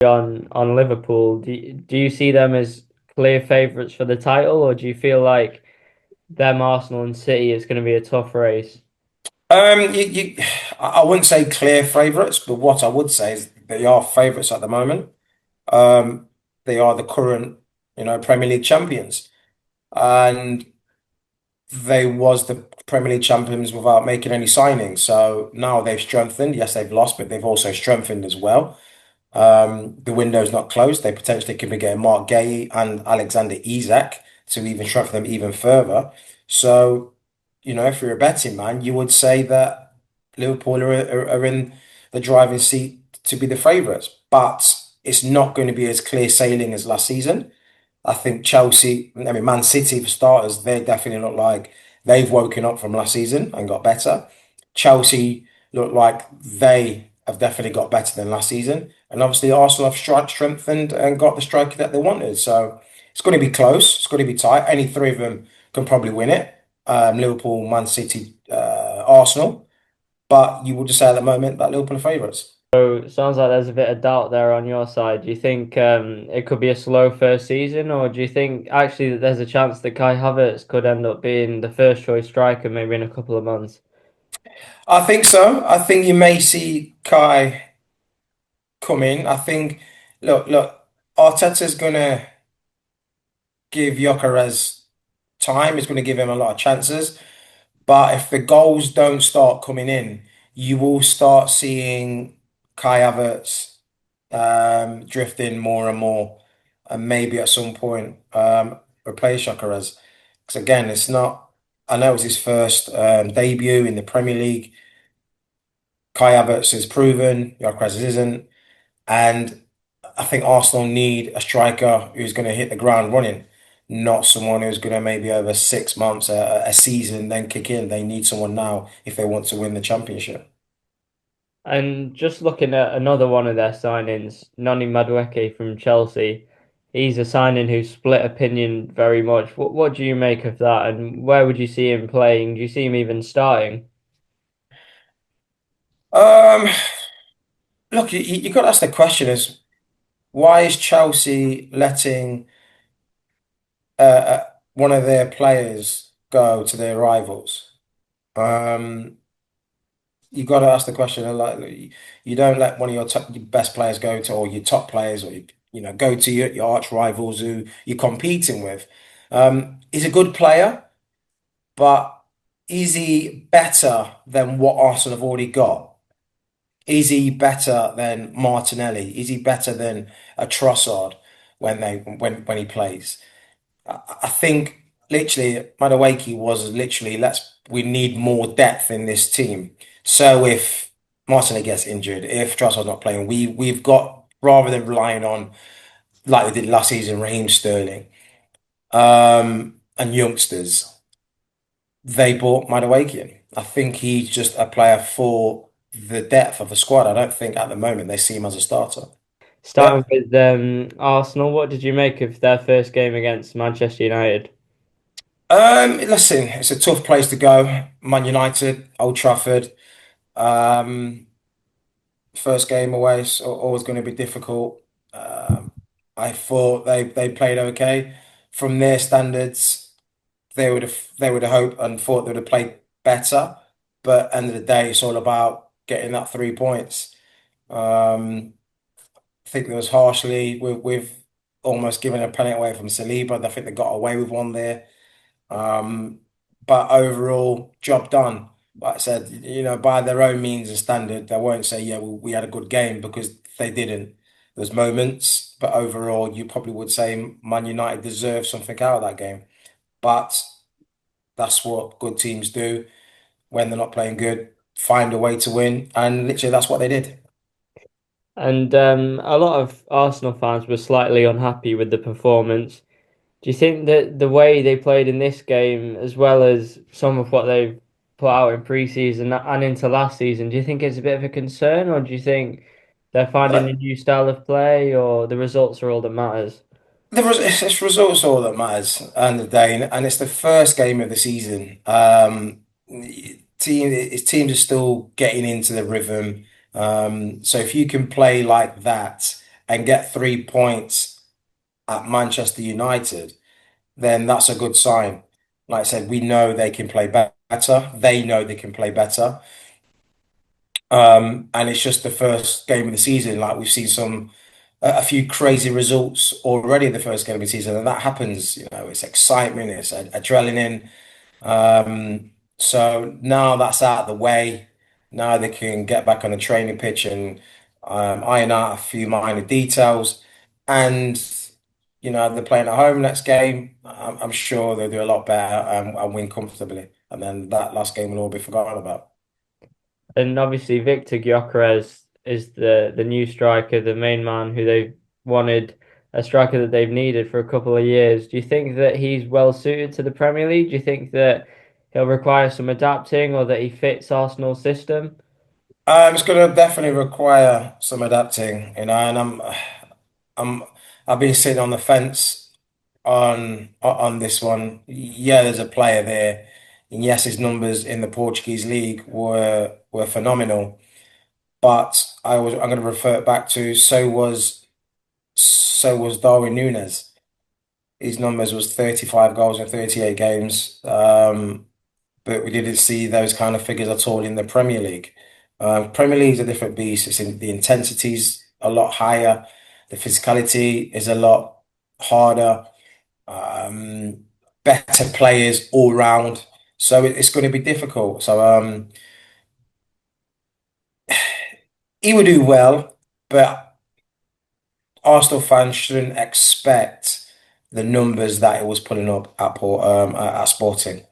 on Liverpool. Do you see them as clear favourites for the title, or do you feel like them Arsenal and City is going to be a tough race? I wouldn't say clear favourites, but what I would say is they are favourites at the moment. Um, they are the current, Premier League champions, and they was the Premier League champions without making any signings. So now they've strengthened. Yes, they've lost, but they've also strengthened as well. The window's not closed. They potentially could be getting Mark Gay and Alexander Isak to even strengthen them even further. So, if you're a betting man, you would say that Liverpool are in the driving seat to be the favourites. But it's not going to be as clear sailing as last season. I think Chelsea, I mean, Man City for starters, they definitely look like they've woken up from last season and got better. Chelsea look like they have definitely got better than last season. And obviously, Arsenal have strengthened and got the striker that they wanted. So it's going to be close. It's going to be tight. Any three of them can probably win it. Liverpool, Man City, Arsenal. But you would just say at the moment that Liverpool are favourites. So it sounds like there's a bit of doubt there on your side. Do you think it could be a slow first season, or do you think actually that there's a chance that Kai Havertz could end up being the first choice striker maybe in a couple of months? I think so. I think you may see Kai come in. I think, look, Arteta's gonna give Gyökeres time. He's gonna give him a lot of chances. But if the goals don't start coming in, you will start seeing Kai Havertz drifting more and more, and maybe at some point replace Gyökeres. Because again, it's not. I know it was his first debut in the Premier League. Kai Havertz is proven, Gyökeres isn't. And I think Arsenal need a striker who's going to hit the ground running, not someone who's going to maybe over 6 months, a season, then kick in. They need someone now if they want to win the championship. And just looking at another one of their signings, Noni Madueke from Chelsea, he's a signing who split opinion very much. What do you make of that, and where would you see him playing? Do you see him even starting? Um, Look, you got to ask the question is why is Chelsea letting one of their players go to their rivals? Um, you got to ask the question like you don't let one of your best players go to or your top players or go to your arch rivals who you're competing with. He's a good player, but is he better than what Arsenal have already got? Is he better than Martinelli? Is he better than a Trossard when he plays? I think literally Madueke was literally we need more depth in this team. So if Martinelli gets injured, if Trossard's not playing, we've got rather than relying on like we did last season, Raheem Sterling, and youngsters, they bought Madueke in. I think he's just a player for the depth of the squad. I don't think at the moment they see him as a starter. Starting Yeah. with Arsenal, what did you make of their first game against Manchester United? Listen, it's a tough place to go. Man United, Old Trafford. Um, First game away is always going to be difficult. I thought they played okay. From their standards, they would have hoped and thought they would have played better. But end of the day, it's all about getting that 3 points. I think there was harshly with almost giving a penalty away from Saliba. I think they got away with one there. Um, but overall, job done. Like I said, by their own means and standard, they won't say, yeah, we had a good game because they didn't. There's moments, but overall, you probably would say Man United deserved something out of that game. But that's what good teams do when they're not playing good, find a way to win. And literally, that's what they did. And a lot of Arsenal fans were slightly unhappy with the performance. Do you think that the way they played in this game, as well as some of what they've put out in pre-season and into last season, do you think it's a bit of a concern, or do you think they're finding a new style of play, or the results are all that matters? It's results all that matters at the end of the day, and it's the first game of the season. Teams are still getting into the rhythm. So if you can play like that and get 3 points at Manchester United, then that's a good sign. Like I said, we know they can play better. They know they can play better. And it's just the first game of the season. Like we've seen a few crazy results already in the first game of the season, and that happens. It's excitement, it's adrenaline. So now that's out of the way. Now they can get back on the training pitch and iron out a few minor details. And they're playing at home next game. I'm sure they'll do a lot better and win comfortably. And then that last game will all be forgotten about. And obviously, Viktor Gyökeres is the new striker, the main man who they've wanted, a striker that they've needed for a couple of years. Do you think that he's well suited to the Premier League? Do you think that he'll require some adapting or that he fits Arsenal's system? It's going to definitely require some adapting, and I'm, I've been sitting on the fence on this one. Yeah, there's a player there, and yes, his numbers in the Portuguese league were phenomenal. But I'm going to refer back to so was Darwin Núñez. His numbers was 35 goals in 38 games. But we didn't see those kind of figures at all in the Premier League. Premier League's a different beast. The intensity's a lot higher. The physicality is a lot harder. Better players all round. So it's going to be difficult. So he will do well, but Arsenal fans shouldn't expect the numbers that it was pulling up at Sporting.